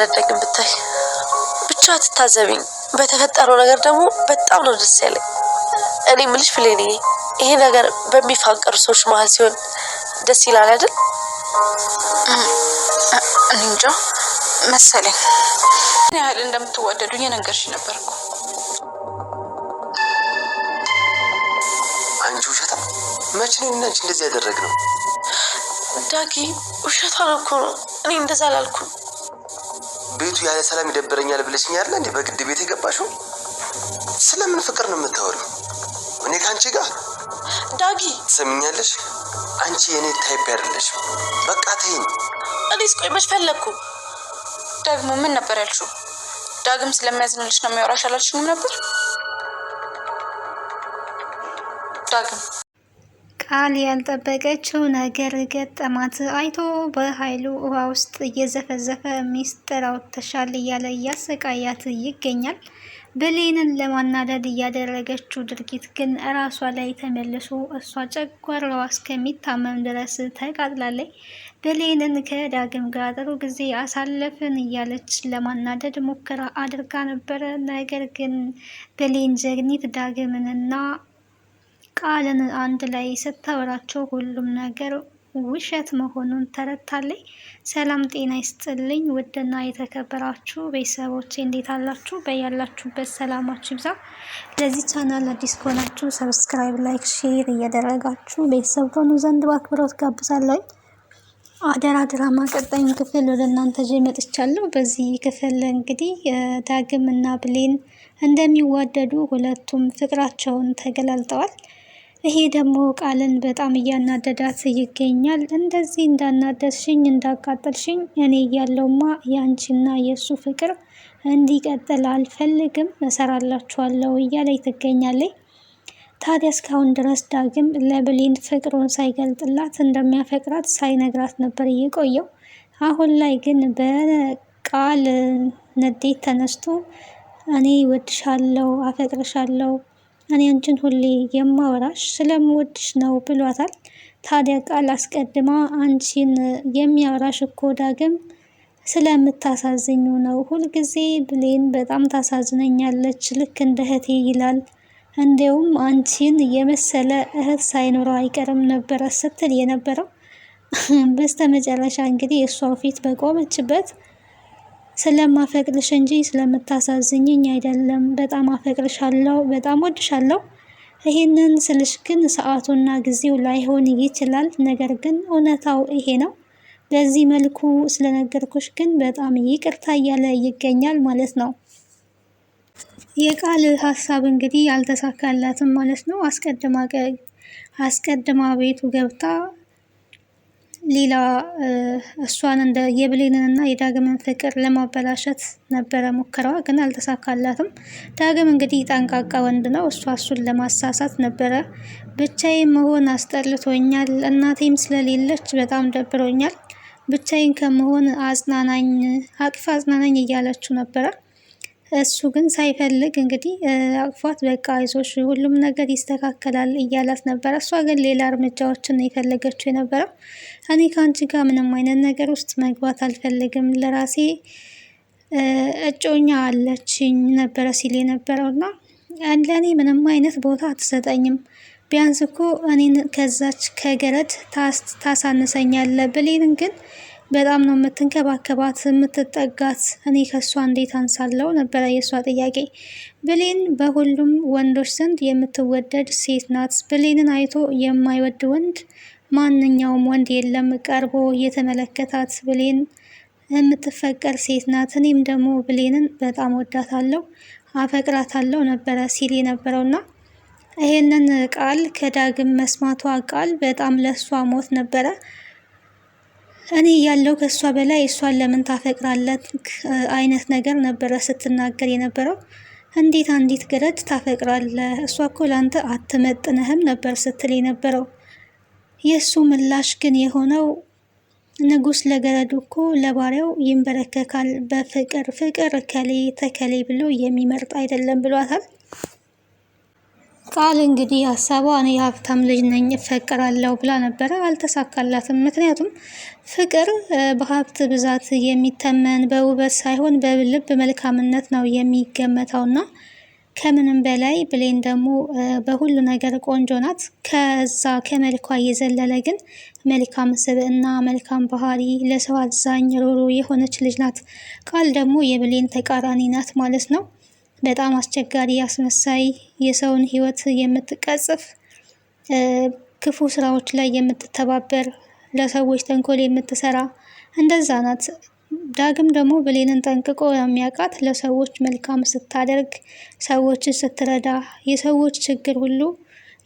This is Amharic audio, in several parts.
አልረዳኝም ብታይ። ብቻ ትታዘብኝ። በተፈጠረው ነገር ደግሞ በጣም ነው ደስ ያለኝ። እኔ ምልሽ ፍሌኒ፣ ይሄ ነገር በሚፋቀሩ ሰዎች መሀል ሲሆን ደስ ይላል አይደል? እኔ እንጃ መሰለኝ። እኔ ያህል እንደምትዋደዱኝ ነገርሽ ነበርኩ። አንቺ ውሸታ፣ መቼ ነው እና አንቺ እንደዚህ ያደረግነው? ዳጊ ውሸቷን እኮ ነው። እኔ እንደዛ አላልኩም። ቤቱ ያለ ሰላም ይደብረኛል ብለሽኝ አይደል እንዴ በግድ ቤት የገባሽው? ስለምን ፍቅር ነው የምታወሪው? እኔ ካንቺ ጋር ዳጊ ትሰሚኛለሽ? አንቺ የኔ ታይፕ አይደለሽም። በቃ ተይኝ። እኔስ ቆይ መች ፈለግኩ? ደግሞ ምን ነበር ያልሽው? ዳግም ስለሚያዝንልሽ ነው የሚያወራሽ አላልሽኝም ነበር? ዳግም ቃል ያልጠበቀችው ነገር ገጠማት። አይቶ በኃይሉ ውሃ ውስጥ እየዘፈዘፈ ሚስጥር አውጥተሻል እያለ እያሰቃያት ይገኛል። ብሌንን ለማናደድ እያደረገችው ድርጊት ግን እራሷ ላይ ተመልሶ እሷ ጨጓራዋ እስከሚታመም ድረስ ተቃጥላለች። ብሌንን ከዳግም ጋር ጥሩ ጊዜ አሳለፍን እያለች ለማናደድ ሙከራ አድርጋ ነበረ። ነገር ግን ብሌን ጀግኒት ዳግምንና ቃልን አንድ ላይ ስታወራቸው ሁሉም ነገር ውሸት መሆኑን ተረድታለች። ሰላም ጤና ይስጥልኝ ውድና የተከበራችሁ ቤተሰቦቼ እንዴት አላችሁ? በያላችሁበት ሰላማችሁ ይብዛ። ለዚህ ቻናል አዲስ ከሆናችሁ ሰብስክራይብ፣ ላይክ፣ ሼር እያደረጋችሁ ቤተሰብ ሆኑ ዘንድ በአክብሮት ጋብዛለሁ። አደራ ድራማ ቀጣዩን ክፍል ወደ እናንተ ይዤ መጥቻለሁ። በዚህ ክፍል እንግዲህ ዳግም እና ብሌን እንደሚዋደዱ ሁለቱም ፍቅራቸውን ተገላልጠዋል። ይሄ ደግሞ ቃልን በጣም እያናደዳት ይገኛል። እንደዚህ እንዳናደድሽኝ እንዳቃጠልሽኝ እኔ እያለውማ የአንቺና የእሱ ፍቅር እንዲቀጥል አልፈልግም፣ እሰራላችኋለሁ እያለች ትገኛለች። ታዲያ እስካሁን ድረስ ዳግም ለብሌን ፍቅሩን ሳይገልጥላት እንደሚያፈቅራት ሳይነግራት ነበር እየቆየው። አሁን ላይ ግን በቃል ንዴት ተነስቶ እኔ እወድሻለሁ፣ አፈቅርሻለሁ፣ እኔ አንቺን ሁሌ የማወራሽ ስለምወድሽ ነው ብሏታል። ታዲያ ቃል አስቀድማ አንቺን የሚያወራሽ እኮ ዳግም ስለምታሳዝኙ ነው፣ ሁልጊዜ ብሌን በጣም ታሳዝነኛለች ልክ እንደ እህቴ ይላል፣ እንዲያውም አንቺን የመሰለ እህት ሳይኖረው አይቀርም ነበረ ስትል የነበረው። በስተመጨረሻ እንግዲህ እሷው ፊት በቆመችበት ስለማፈቅርሽ እንጂ ስለምታሳዝኝኝ አይደለም፣ በጣም አፈቅርሻለሁ፣ በጣም ወድሻለሁ። ይሄንን ስልሽ ግን ሰዓቱና ጊዜው ላይሆን ይችላል፣ ነገር ግን እውነታው ይሄ ነው። በዚህ መልኩ ስለነገርኩሽ ግን በጣም ይቅርታ እያለ ይገኛል ማለት ነው። የቃል ሀሳብ እንግዲህ አልተሳካላትም ማለት ነው። አስቀድማ ቤቱ ገብታ ሌላ እሷን እንደ የብሌንንና የዳግምን ፍቅር ለማበላሸት ነበረ ሙከራዋ፣ ግን አልተሳካላትም። ዳግም እንግዲህ ጠንቃቃ ወንድ ነው። እሱን ለማሳሳት ነበረ። ብቻዬን መሆን አስጠልቶኛል፣ እናቴም ስለሌለች በጣም ደብሮኛል፣ ብቻዬን ከመሆን አጽናናኝ፣ አቅፍ አጽናናኝ እያለችው ነበረ። እሱ ግን ሳይፈልግ እንግዲህ አቅፏት በቃ አይዞሽ ሁሉም ነገር ይስተካከላል እያላት ነበረ። እሷ ግን ሌላ እርምጃዎችን የፈለገችው የነበረው እኔ ከአንቺ ጋር ምንም አይነት ነገር ውስጥ መግባት አልፈልግም፣ ለራሴ እጮኛ አለችኝ ነበረ ሲል የነበረው እና ለእኔ ምንም አይነት ቦታ አትሰጠኝም፣ ቢያንስ እኮ እኔን ከዛች ከገረድ ታሳንሰኛለ፣ ብሌንን ግን በጣም ነው የምትንከባከባት የምትጠጋት፣ እኔ ከሷ እንዴት አንሳለው ነበረ የሷ ጥያቄ። ብሌን በሁሉም ወንዶች ዘንድ የምትወደድ ሴት ናት። ብሌንን አይቶ የማይወድ ወንድ ማንኛውም ወንድ የለም። ቀርቦ የተመለከታት ብሌን የምትፈቀር ሴት ናት። እኔም ደግሞ ብሌንን በጣም ወዳታለሁ፣ አፈቅራታለሁ ነበረ ሲል የነበረውና ይሄንን ቃል ከዳግም መስማቷ ቃል በጣም ለሷ ሞት ነበረ። እኔ ያለው ከሷ በላይ እሷን ለምን ታፈቅራለህ አይነት ነገር ነበረ ስትናገር የነበረው። እንዴት አንዲት ገረድ ታፈቅራለህ? እሷ እኮ ላንተ አትመጥነህም ነበር ስትል የነበረው። የሱ ምላሽ ግን የሆነው ንጉስ ለገረዱ እኮ ለባሪያው ይንበረከካል፣ ፍቅር ከሌ ተከሌ ብሎ የሚመርጥ አይደለም ብሏታል። ቃል እንግዲህ ሀሳቧ እኔ የሀብታም ልጅ ነኝ እፈቅራለሁ ብላ ነበረ። አልተሳካላትም። ምክንያቱም ፍቅር በሀብት ብዛት የሚተመን በውበት ሳይሆን በልብ መልካምነት ነው የሚገመተውና ከምንም በላይ ብሌን ደግሞ በሁሉ ነገር ቆንጆ ናት። ከዛ ከመልኳ የዘለለ ግን መልካም ስብዕና፣ መልካም ባህሪ፣ ለሰው አዛኝ ሮሮ የሆነች ልጅ ናት። ቃል ደግሞ የብሌን ተቃራኒ ናት ማለት ነው። በጣም አስቸጋሪ፣ አስመሳይ፣ የሰውን ሕይወት የምትቀጽፍ፣ ክፉ ስራዎች ላይ የምትተባበር፣ ለሰዎች ተንኮል የምትሰራ እንደዛ ናት። ዳግም ደግሞ ብሌንን ጠንቅቆ የሚያውቃት ለሰዎች መልካም ስታደርግ፣ ሰዎችን ስትረዳ፣ የሰዎች ችግር ሁሉ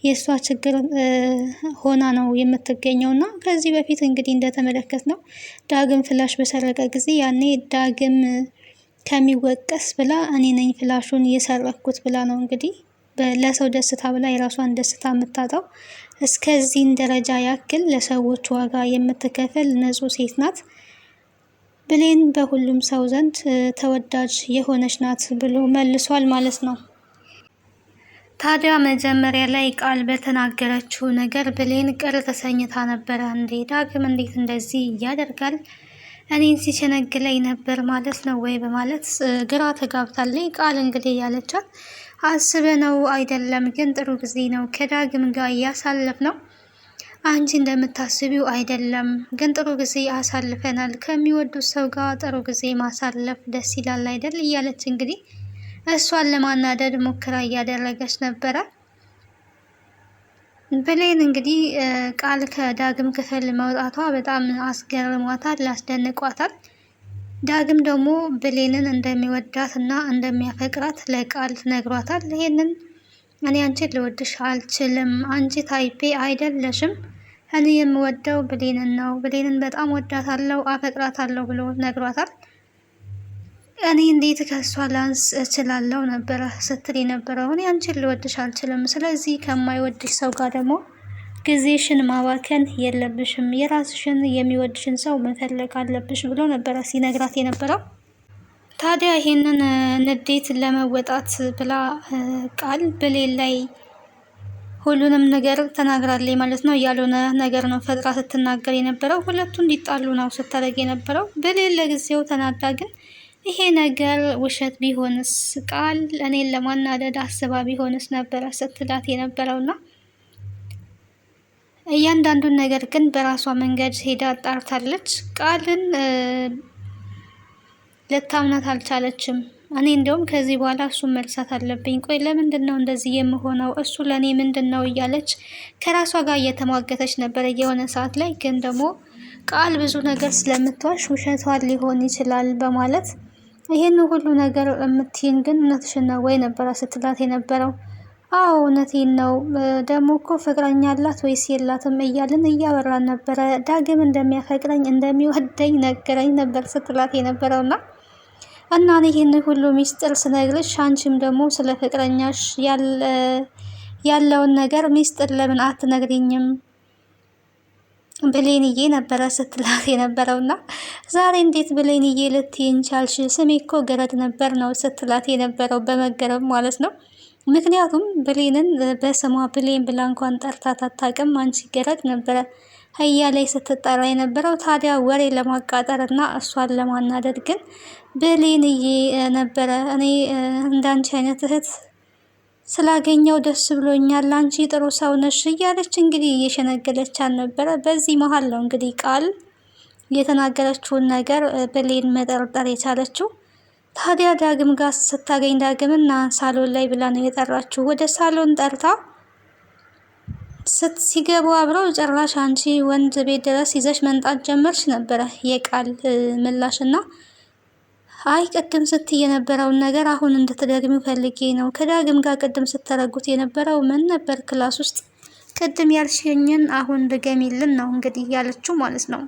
የእሷ ችግር ሆና ነው የምትገኘው እና ከዚህ በፊት እንግዲህ እንደተመለከት ነው ዳግም ፍላሽ በሰረቀ ጊዜ ያኔ ዳግም ከሚወቀስ ብላ እኔ ነኝ ፍላሹን የሰረኩት ብላ ነው እንግዲህ ለሰው ደስታ ብላ የራሷን ደስታ የምታጣው። እስከዚህን ደረጃ ያክል ለሰዎች ዋጋ የምትከፍል ንጹህ ሴት ናት። ብሌን በሁሉም ሰው ዘንድ ተወዳጅ የሆነች ናት ብሎ መልሷል ማለት ነው። ታዲያ መጀመሪያ ላይ ቃል በተናገረችው ነገር ብሌን ቅር ተሰኝታ ነበረ። እንዴ ዳግም እንዴት እንደዚህ ያደርጋል? እኔን ሲሸነግለኝ ነበር ማለት ነው ወይ በማለት ግራ ተጋብታለች። ቃል እንግዲህ ያለቻት አስበ ነው አይደለም፣ ግን ጥሩ ጊዜ ነው ከዳግም ጋር እያሳለፍ ነው። አንቺ እንደምታስቢው አይደለም፣ ግን ጥሩ ጊዜ አሳልፈናል። ከሚወዱት ሰው ጋር ጥሩ ጊዜ ማሳለፍ ደስ ይላል አይደል? እያለች እንግዲህ እሷን ለማናደድ ሙከራ እያደረገች ነበረ። ብሌን እንግዲህ ቃል ከዳግም ክፍል መውጣቷ በጣም አስገርሟታል፣ አስደንቋታል። ዳግም ደግሞ ብሌንን እንደሚወዳት እና እንደሚያፈቅራት ለቃል ነግሯታል። ይሄንን እኔ አንቺን ልወድሽ አልችልም፣ አንቺ ታይፔ አይደለሽም፣ እኔ የምወደው ብሌንን ነው፣ ብሌንን በጣም ወዳታለሁ፣ አፈቅራታለሁ ብሎ ነግሯታል። እኔ እንዴት ከሷ ላንስ እችላለሁ ነበረ ስትል የነበረው። እኔ አንቺን ልወድሽ አልችልም፣ ስለዚህ ከማይወድሽ ሰው ጋር ደግሞ ጊዜሽን ማባከን የለብሽም፣ የራስሽን የሚወድሽን ሰው መፈለግ አለብሽ ብሎ ነበረ ሲነግራት የነበረው። ታዲያ ይሄንን ንዴት ለመወጣት ብላ ቃል ብሌን ላይ ሁሉንም ነገር ተናግራለች ማለት ነው። ያልሆነ ነገር ነው ፈጥራ ስትናገር የነበረው። ሁለቱ እንዲጣሉ ነው ስታደርግ የነበረው። ብሌን ለጊዜው ተናዳ ግን ይሄ ነገር ውሸት ቢሆንስ፣ ቃል እኔን ለማናደድ አስባ ቢሆንስ ነበረ ስትላት የነበረውና እያንዳንዱን ነገር ግን በራሷ መንገድ ሄዳ አጣርታለች። ቃልን ልታምናት አልቻለችም። እኔ እንደውም ከዚህ በኋላ እሱን መልሳት አለብኝ፣ ቆይ ለምንድን ነው እንደዚህ የምሆነው፣ እሱ ለእኔ ምንድን ነው እያለች ከራሷ ጋር እየተሟገተች ነበረ የሆነ ሰዓት ላይ። ግን ደግሞ ቃል ብዙ ነገር ስለምትዋሽ ውሸቷን ሊሆን ይችላል በማለት ይህን ሁሉ ነገር የምትይን ግን እውነትሽን ነው ወይ ነበረ ስትላት የነበረው። አዎ እውነቴን ነው፣ ደግሞ እኮ ፍቅረኛ አላት ወይስ የላትም እያልን እያወራን ነበረ። ዳግም እንደሚያፈቅረኝ እንደሚወደኝ ነገረኝ ነበር ስትላት የነበረውና እና ይህን ሁሉ ሚስጥር ስነግርሽ አንቺም ደግሞ ስለ ፍቅረኛሽ ያለውን ነገር ሚስጥር ለምን አትነግሪኝም ብሌንዬ ነበረ ስትላት የነበረውና ዛሬ እንዴት ብሌንዬ ልትይኝ ቻልሽ? ስሜ እኮ ገረድ ነበር ነው ስትላት የነበረው በመገረም ማለት ነው። ምክንያቱም ብሌንን በስሟ ብሌን ብላ እንኳን ጠርታት አታውቅም። አንቺ ገረድ ነበረ እያለች ስትጠራ የነበረው። ታዲያ ወሬ ለማቃጠር እና እሷን ለማናደድ ግን ብሌንዬ ነበረ። እኔ እንዳንቺ አይነት እህት ስላገኘው ደስ ብሎኛል፣ አንቺ ጥሩ ሰው ነሽ እያለች እንግዲህ እየሸነገለች አልነበረ። በዚህ መሀል ነው እንግዲህ ቃል የተናገረችውን ነገር ብሌን መጠርጠር የቻለችው። ታዲያ ዳግም ጋር ስታገኝ ዳግምና ሳሎን ላይ ብላ ነው የጠራችው። ወደ ሳሎን ጠርታ ሲገቡ አብረው ጭራሽ አንቺ ወንድ ቤት ድረስ ይዘሽ መንጣት ጀመርሽ ነበረ የቃል ምላሽና አይ ቅድም ስትይ የነበረውን ነገር አሁን እንድትደግሚው ፈልጌ ነው። ከዳግም ጋር ቅድም ስትረጉት የነበረው ምን ነበር? ክላስ ውስጥ ቅድም ያልሽኝን አሁን ድገሚልን ነው እንግዲህ ያለችው ማለት ነው።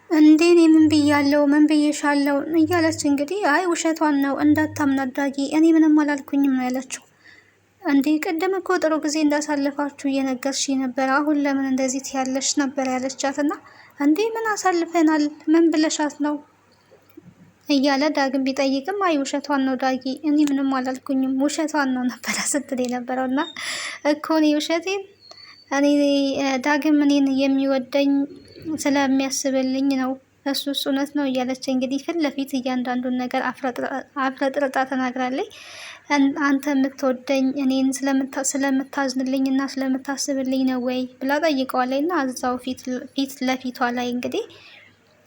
እንዴን ምን ብያለው? ምን ብዬሻለው? እያለች እንግዲህ አይ ውሸቷን ነው እንዳታምናት ዳጊ፣ እኔ ምንም አላልኩኝም ነው ያለችው። እንዴ ቅድም እኮ ጥሩ ጊዜ እንዳሳልፋችሁ እየነገርሽ ነበር፣ አሁን ለምን እንደዚህ ትያለሽ ነበር ያለቻትና እንዴ ምን አሳልፈናል? ምን ብለሻት ነው እያለ ዳግም ቢጠይቅም አይ ውሸቷን ነው ዳጊ፣ እኔ ምንም አላልኩኝም ውሸቷን ነው ነበረ ስትል የነበረውና እኮ እኔ ውሸቴን እኔ ዳግም እኔን የሚወደኝ ስለሚያስብልኝ ነው እሱስ እውነት ነው እያለች እንግዲህ ፊት ለፊት እያንዳንዱን ነገር አፍረጥርጣ ተናግራለች። አንተ የምትወደኝ እኔን ስለምታዝንልኝ እና ስለምታስብልኝ ነው ወይ ብላ ጠይቀዋለች። እና እዛው ፊት ለፊቷ ላይ እንግዲህ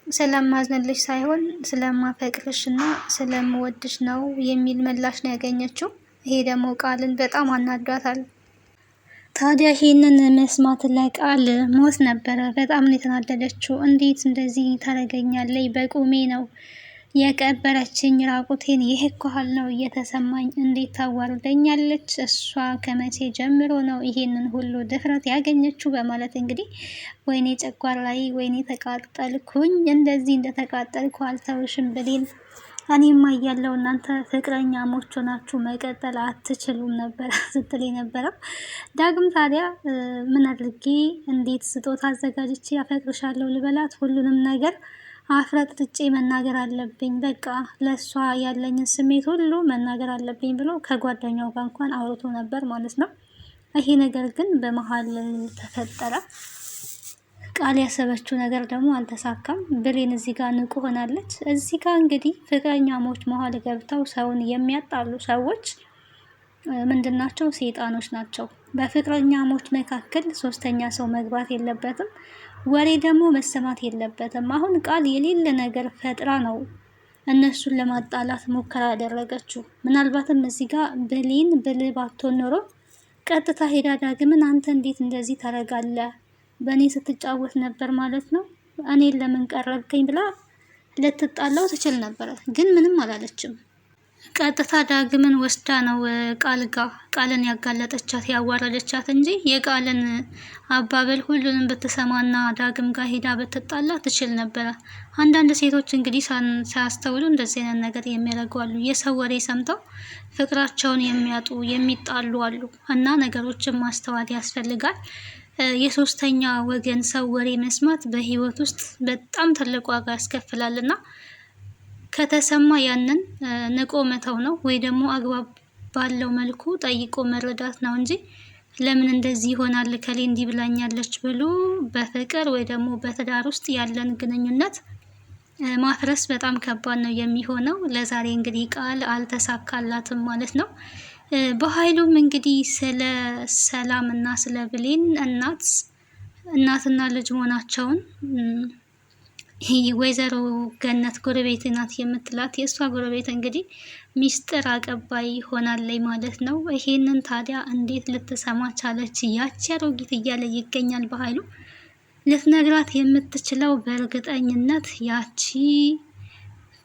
ስለማዝንልሽ ሳይሆን ስለማፈቅርሽ እና ስለምወድሽ ነው የሚል ምላሽ ነው ያገኘችው። ይሄ ደግሞ ቃልን በጣም አናዷታል። ታዲያ ይሄንን መስማት ለቃል ሞት ነበረ። በጣም ነው የተናደደችው። እንዴት እንደዚህ ታደርገኛለች? በቁሜ ነው የቀበረችኝ፣ ራቁቴን ይሄ እኮሃል ነው እየተሰማኝ፣ እንዴት ታዋርደኛለች? እሷ ከመቼ ጀምሮ ነው ይሄንን ሁሉ ድፍረት ያገኘችው? በማለት እንግዲህ ወይኔ ጨጓራዬ፣ ወይኔ ተቃጠልኩኝ፣ እንደዚህ እንደተቃጠልኩ አልተውሽም ብሌን፣ እኔማ እያለሁ እናንተ ፍቅረኛሞች ሆናችሁ መቀጠል አትችሉም ነበር ስትል የነበረው። ዳግም ታዲያ ምን አድርጌ እንዴት ስጦታ አዘጋጅቼ አፈቅርሻለሁ ልበላት? ሁሉንም ነገር አፍረጥርጬ መናገር አለብኝ፣ በቃ ለእሷ ያለኝን ስሜት ሁሉ መናገር አለብኝ ብሎ ከጓደኛው ጋር እንኳን አውርቶ ነበር ማለት ነው። ይሄ ነገር ግን በመሀል ተፈጠረ። ቃል ያሰበችው ነገር ደግሞ አልተሳካም። ብሌን እዚህ ጋር ንቁ ሆናለች። እዚህ ጋር እንግዲህ ፍቅረኛሞች መሀል ገብተው ሰውን የሚያጣሉ ሰዎች ምንድናቸው? ሰይጣኖች ናቸው። በፍቅረኛሞች መካከል ሶስተኛ ሰው መግባት የለበትም። ወሬ ደግሞ መሰማት የለበትም። አሁን ቃል የሌለ ነገር ፈጥራ ነው እነሱን ለማጣላት ሙከራ ያደረገችው። ምናልባትም እዚህ ጋር ብሌን ብልህ ባትሆን ኖሮ ቀጥታ ሄዳ ዳግምን አንተ እንዴት እንደዚህ ታደርጋለህ? በእኔ ስትጫወት ነበር ማለት ነው፣ እኔን ለምን ቀረብከኝ ብላ ልትጣላው ትችል ነበረ። ግን ምንም አላለችም። ቀጥታ ዳግምን ወስዳ ነው ቃልን ያጋለጠቻት ያዋረደቻት እንጂ የቃልን አባበል ሁሉንም ብትሰማና ዳግም ጋር ሄዳ ብትጣላ ትችል ነበረ። አንዳንድ ሴቶች እንግዲህ ሳያስተውሉ እንደዚህ አይነት ነገር የሚያደርጉ አሉ። የሰው ወሬ ሰምተው ፍቅራቸውን የሚያጡ የሚጣሉ አሉ። እና ነገሮችን ማስተዋል ያስፈልጋል። የሶስተኛ ወገን ሰው ወሬ መስማት በህይወት ውስጥ በጣም ትልቅ ዋጋ ያስከፍላል እና ከተሰማ ያንን ንቆ መተው ነው፣ ወይ ደግሞ አግባብ ባለው መልኩ ጠይቆ መረዳት ነው እንጂ ለምን እንደዚህ ይሆናል ከሌ እንዲህ ብላኛለች ብሎ በፍቅር ወይ ደግሞ በትዳር ውስጥ ያለን ግንኙነት ማፍረስ በጣም ከባድ ነው የሚሆነው። ለዛሬ እንግዲህ ቃል አልተሳካላትም ማለት ነው። በኃይሉም እንግዲህ ስለ ሰላም እና ስለ ብሌን እናትና ልጅ መሆናቸውን ወይዘሮ ገነት ጎረቤት ናት የምትላት የእሷ ጎረቤት እንግዲህ ሚስጥር አቀባይ ሆናለች ማለት ነው። ይሄንን ታዲያ እንዴት ልትሰማ ቻለች ያቺ አሮጊት እያለ ይገኛል በኃይሉ። ልትነግራት የምትችለው በእርግጠኝነት ያቺ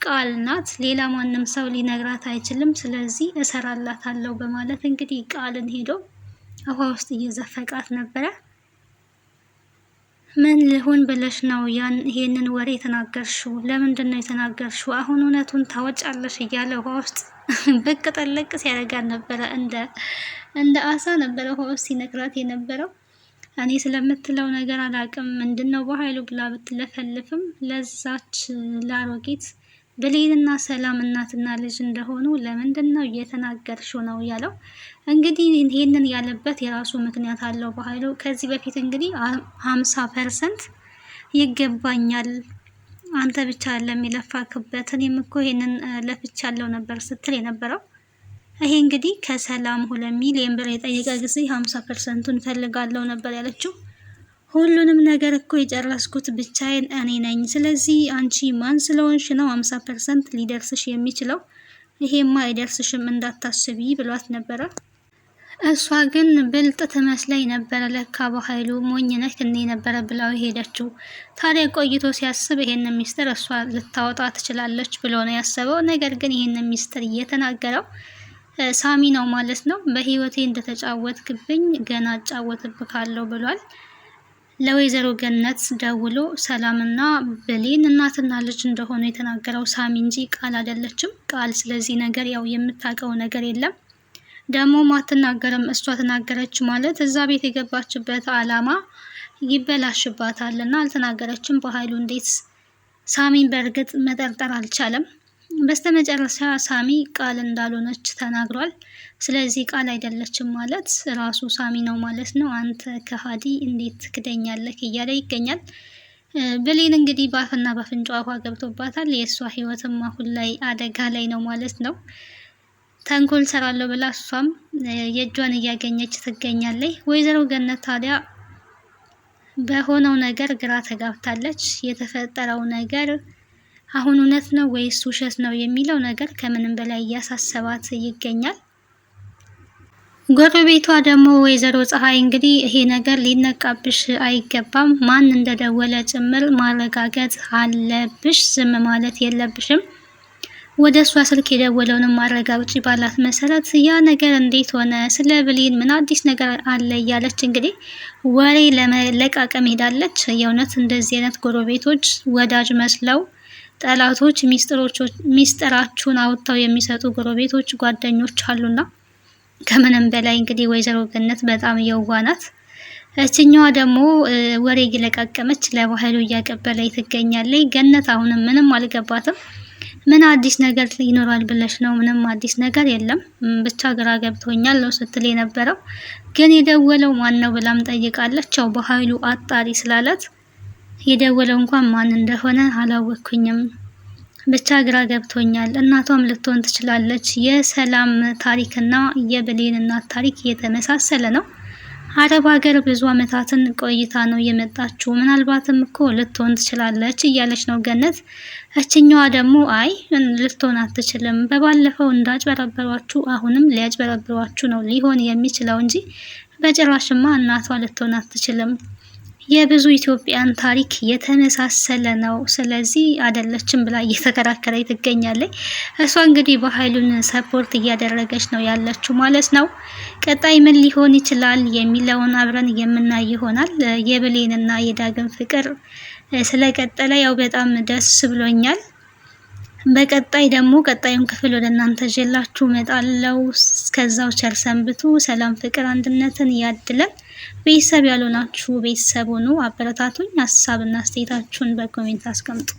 ቃል ናት። ሌላ ማንም ሰው ሊነግራት አይችልም። ስለዚህ እሰራላታለሁ በማለት እንግዲህ ቃልን ሄዶ ውሃ ውስጥ እየዘፈቃት ነበረ። ምን ልሁን ብለሽ ነው ይሄንን ወሬ የተናገርሽው? ለምንድን ነው የተናገርሽው? አሁን እውነቱን ታወጫለሽ እያለ ውሃ ውስጥ ብቅ ጠለቅ ሲያደርጋት ነበረ። እንደ አሳ ነበረ ውሃ ውስጥ ሲነግራት የነበረው። እኔ ስለምትለው ነገር አላቅም ምንድን ነው በኃይሉ ብላ ብትለፈልፍም ለዛች ላሮጊት ብሌንና ሰላም እናትና ልጅ እንደሆኑ ለምንድን ነው እየተናገርሽው ነው ያለው። እንግዲህ ይህንን ያለበት የራሱ ምክንያት አለው በኃይሉ። ከዚህ በፊት እንግዲህ 50% ይገባኛል አንተ ብቻ ለሚለፋክበት እኔም እኮ ይሄንን ለፍቻለሁ ነበር ስትል የነበረው። ይሄ እንግዲህ ከሰላም 2 ሚሊዮን ብር የጠየቀ ጊዜ 50%ን ፈልጋለሁ ነበር ያለችው። ሁሉንም ነገር እኮ የጨረስኩት ብቻዬን እኔ ነኝ። ስለዚህ አንቺ ማን ስለሆንሽ ነው 50% ሊደርስሽ የሚችለው? ይሄማ አይደርስሽም እንዳታስቢ ብሏት ነበረ። እሷ ግን ብልጥ ትመስለኝ ነበረ። ለካ በኃይሉ ሞኝ ነህ እኔ ነበረ ብላው ሄደችው። ታዲያ ቆይቶ ሲያስብ ይሄንን ሚስጥር እሷ ልታወጣ ትችላለች ብሎ ነው ያሰበው። ነገር ግን ይሄንን ሚስጥር እየተናገረው ሳሚ ነው ማለት ነው። በህይወቴ እንደተጫወትክብኝ ገና አጫወትብካለሁ ብሏል። ለወይዘሮ ገነት ደውሎ ሰላምና ብሌን እናትና ልጅ እንደሆኑ የተናገረው ሳሚ እንጂ ቃል አይደለችም። ቃል ስለዚህ ነገር ያው የምታውቀው ነገር የለም። ደግሞ አትናገርም። እሷ ተናገረች ማለት እዛ ቤት የገባችበት አላማ ይበላሽባታል እና አልተናገረችም። በኃይሉ እንዴት ሳሚን በእርግጥ መጠርጠር አልቻለም። በስተመጨረሻ ሳሚ ቃል እንዳልሆነች ተናግሯል። ስለዚህ ቃል አይደለችም ማለት ራሱ ሳሚ ነው ማለት ነው። አንተ ከሃዲ እንዴት ትክደኛለህ እያለ ይገኛል። ብሌን እንግዲህ በአፍና በአፍንጫዋ ውሃ ገብቶባታል። የእሷ ህይወትም አሁን ላይ አደጋ ላይ ነው ማለት ነው። ተንኮል ሰራለሁ ብላ እሷም የእጇን እያገኘች ትገኛለች። ወይዘሮ ገነት ታዲያ በሆነው ነገር ግራ ተጋብታለች። የተፈጠረው ነገር አሁን እውነት ነው ወይስ ውሸት ነው የሚለው ነገር ከምንም በላይ እያሳሰባት ይገኛል። ጎረቤቷ ደግሞ ወይዘሮ ፀሐይ እንግዲህ ይሄ ነገር ሊነቃብሽ አይገባም፣ ማን እንደደወለ ጭምር ማረጋገጥ አለብሽ፣ ዝም ማለት የለብሽም፣ ወደ እሷ ስልክ የደወለውንም ማረጋግጪ ባላት መሰረት ያ ነገር እንዴት ሆነ፣ ስለ ብሌን ምን አዲስ ነገር አለ እያለች እንግዲህ ወሬ ለመለቃቀም ሄዳለች። የእውነት እንደዚህ አይነት ጎረቤቶች ወዳጅ መስለው ጠላቶች ሚስጥራችሁን አውጥተው የሚሰጡ ጎረቤቶች ጓደኞች አሉና ከምንም በላይ እንግዲህ ወይዘሮ ገነት በጣም የዋህ ናት። እችኛዋ ደግሞ ወሬ እየለቃቀመች ለባህሉ እያቀበለች ትገኛለች። ገነት አሁንም ምንም አልገባትም። ምን አዲስ ነገር ይኖራል ብለሽ ነው? ምንም አዲስ ነገር የለም፣ ብቻ ግራ ገብቶኛል ነው ስትል የነበረው። ግን የደወለው ማን ነው ብላም ጠይቃለች። ያው በኃይሉ አጣሪ ስላላት የደወለው እንኳን ማን እንደሆነ አላወቅኩኝም፣ ብቻ ግራ ገብቶኛል። እናቷም ልትሆን ትችላለች። የሰላም ታሪክና የብሌን እናት ታሪክ እየተመሳሰለ ነው። አረብ ሀገር ብዙ አመታትን ቆይታ ነው የመጣችው። ምናልባትም እኮ ልትሆን ትችላለች እያለች ነው ገነት። እችኛዋ ደግሞ አይ ልትሆን አትችልም፣ በባለፈው እንዳጭበረበሯችሁ አሁንም ሊያጭበረብሯችሁ ነው ሊሆን የሚችለው እንጂ በጭራሽማ እናቷ ልትሆን አትችልም። የብዙ ኢትዮጵያን ታሪክ የተመሳሰለ ነው፣ ስለዚህ አይደለችም ብላ እየተከራከረች ትገኛለች። እሷ እንግዲህ በኃይሉን ሰፖርት እያደረገች ነው ያለችው ማለት ነው። ቀጣይ ምን ሊሆን ይችላል የሚለውን አብረን የምናይ ይሆናል። የብሌንና የዳግም ፍቅር ስለቀጠለ ያው በጣም ደስ ብሎኛል። በቀጣይ ደግሞ ቀጣዩን ክፍል ወደ እናንተ ይዤላችሁ እመጣለሁ። እስከዛው ቸር ሰንብቱ። ሰላም፣ ፍቅር፣ አንድነትን ያድለን። ቤተሰብ ያልሆናችሁ ቤተሰብ ሁኑ፣ አበረታቱኝ። ሀሳብና አስተያየታችሁን በኮሜንት አስቀምጡ።